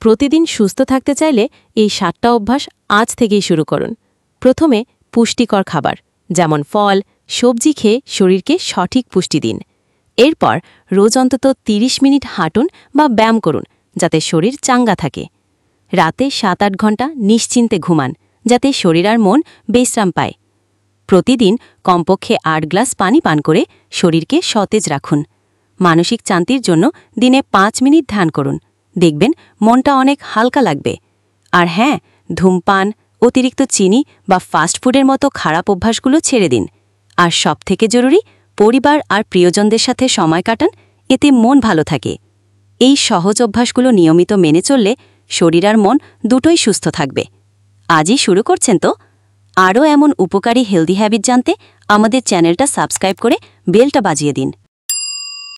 প্রতিদিন সুস্থ থাকতে চাইলে এই 7টা অভ্যাস আজ থেকেই শুরু করুন। প্রথমে পুষ্টিকর খাবার যেমন ফল, সবজি খেয়ে শরীরকে সঠিক পুষ্টি দিন। এরপর রোজ অন্তত 30 মিনিট হাঁটুন বা ব্যায়াম করুন যাতে শরীর চাঙ্গা থাকে। রাতে 7-8 ঘন্টা নিশ্চিন্তে ঘুমান যাতে শরীর আর মন বিশ্রাম পায়। প্রতিদিন কমপক্ষে 8 গ্লাস পানি পান করে শরীরকে সতেজ রাখুন। মানসিক শান্তির জন্য দিনে 5 মিনিট ধ্যান করুন, দেখবেন মনটা অনেক হালকা লাগবে। আর হ্যাঁ, ধূমপান, অতিরিক্ত চিনি বা ফাস্টফুডের মতো খারাপ অভ্যাসগুলো ছেড়ে দিন। আর সবথেকে জরুরি, পরিবার আর প্রিয়জনদের সাথে সময় কাটান, এতে মন ভালো থাকে। এই সহজ অভ্যাসগুলো নিয়মিত মেনে চললে শরীর আর মন দুটোই সুস্থ থাকবে। আজই শুরু করছেন তো? আরও এমন উপকারী হেলদি হ্যাবিট জানতে আমাদের চ্যানেলটা সাবস্ক্রাইব করে বেলটা বাজিয়ে দিন।